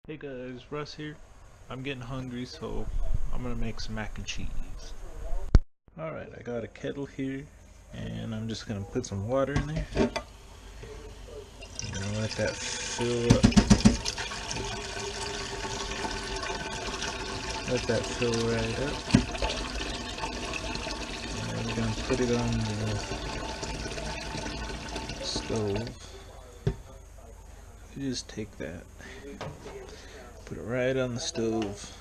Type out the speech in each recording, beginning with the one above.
Hey guys, Russ here. I'm getting hungry, so I'm gonna make some mac and cheese. Alright, I got a kettle here, and I'm just gonna put some water in there. I'm gonna let that fill up. Let that fill right up. And we're gonna put it on the stove. You just take that, put it right on the stove.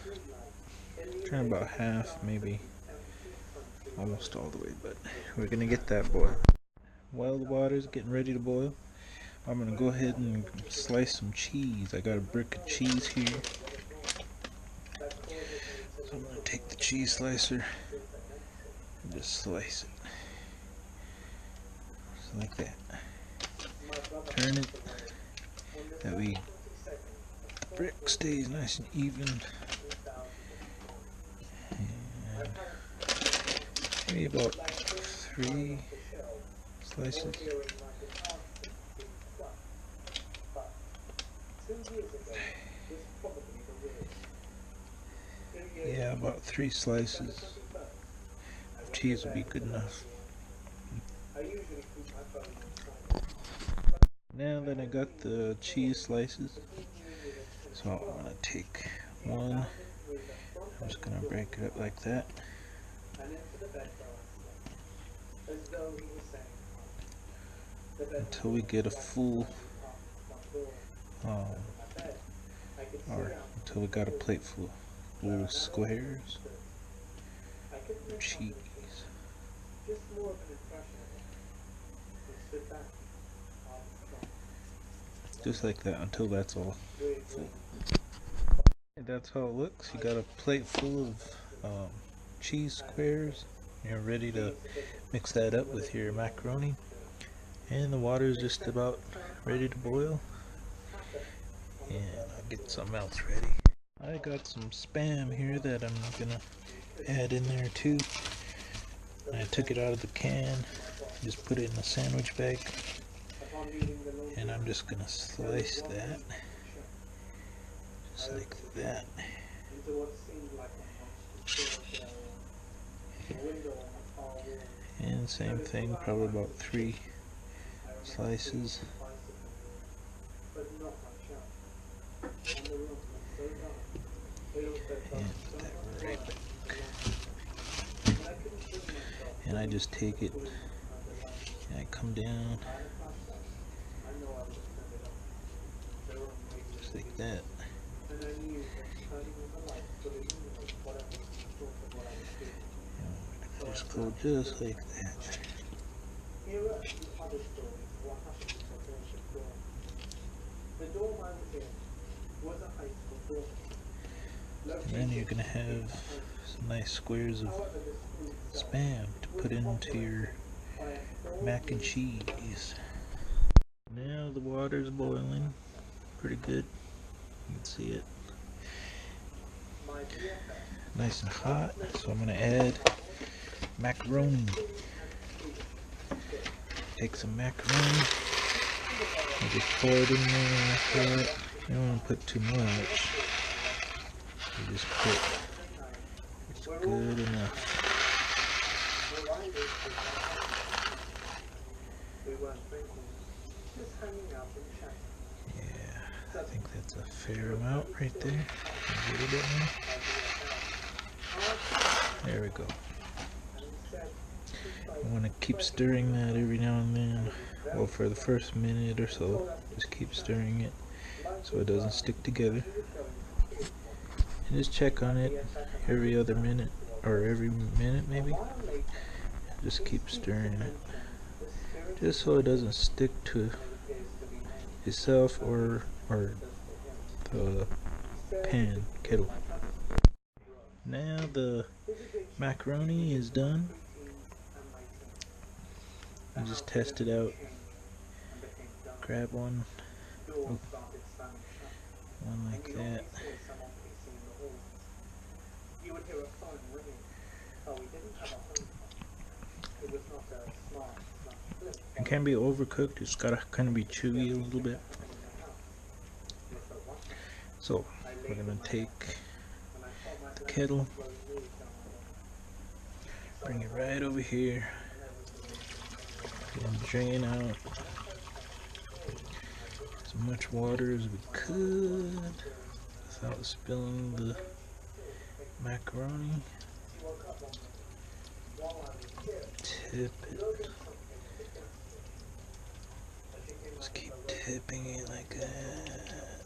Turn about half, maybe almost all the way, but we're gonna get that boil. While the water's getting ready to boil, I'm gonna go ahead and slice some cheese. I got a brick of cheese here. So I'm gonna take the cheese slicer and just slice it. Just like that. Turn it. That way the brick stays nice and even. And maybe about 3 slices. Yeah, about 3 slices of cheese would be good enough. Now that I got the cheese slices, so I'm gonna take one. I'm just gonna break it up like that. Until we get a full, or until we got a plate full of little squares of cheese. Just like that until that's all full. That's how it looks. You got a plate full of cheese squares. You're ready to mix that up with your macaroni. And the water is just about ready to boil. And I'll get something else ready. I got some Spam here that I'm gonna add in there too. I took it out of the can, just put it in a sandwich bag, and I'm just gonna slice that, just like that. And same thing, probably about 3 slices. And put that right back. And I just take it and I come down just like that. And just go just like that. And then you're gonna have some nice squares of Spam to put into your mac and cheese. Now the water's boiling pretty good. You can see it. Nice and hot. So I'm gonna add macaroni. Take some macaroni and just pour it in there like that. You don't want to put too much. You just put it's good enough. Yeah, I think that's a fair amount right there. A little bit more. There we go. You want to keep stirring that every now and then. Well, for the first minute or so, just keep stirring it so it doesn't stick together. And just check on it every other minute, or every minute maybe. Just keep stirring it, just so it doesn't stick to itself or the pan, kettle. Now the macaroni is done. You just test it out. Grab one. Oh, one like that. It can be overcooked. It's gotta kind of be chewy a little bit. So we're gonna take the kettle, bring it right over here, and drain out as much water as we could without spilling the macaroni. Tip it. Just keep tipping it like that.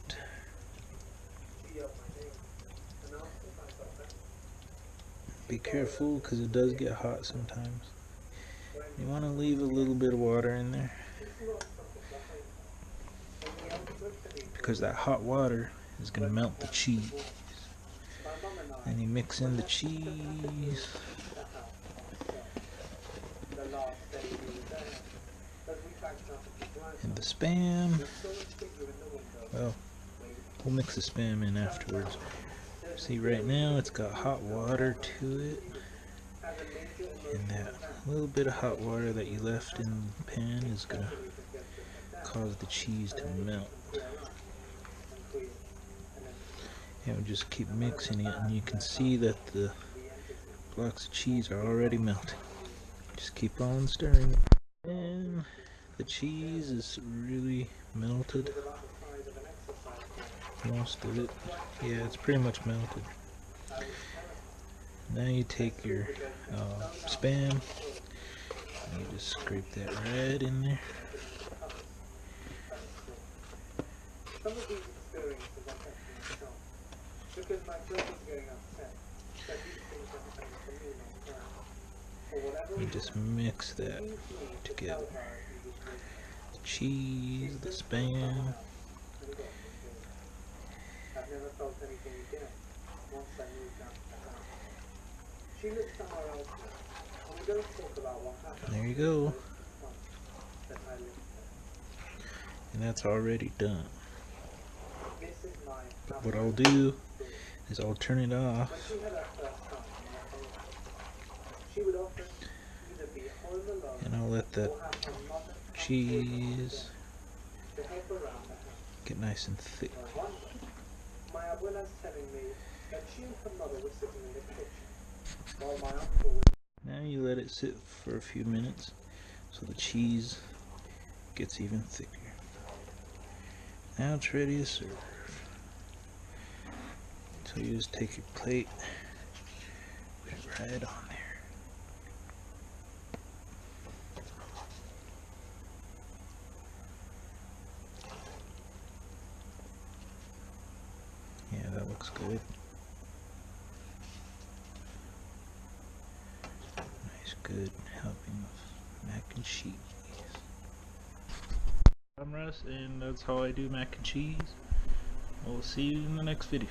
Be careful because it does get hot sometimes. You want to leave a little bit of water in there because that hot water is going to melt the cheese. And you mix in the cheese. And the Spam. Well, we'll mix the Spam in afterwards. See, right now it's got hot water to it. And that little bit of hot water that you left in the pan is going to cause the cheese to melt. And we just keep mixing it, and you can see that the blocks of cheese are already melting. Just keep on stirring. And the cheese is really melted. Most of it. Yeah, it's pretty much melted. Now you take your Spam and you just scrape that right in there. You just mix that together. The cheese, the Spam. There you go. And that's already done. But what I'll do is I'll turn it off. And I'll let that cheese get nice and thick. Now you let it sit for a few minutes so the cheese gets even thicker. Now it's ready to serve. So you just take your plate, put it right on there. Yeah, that looks good. Nice, good helping of mac and cheese. I'm Russ, and that's how I do mac and cheese. We'll see you in the next video.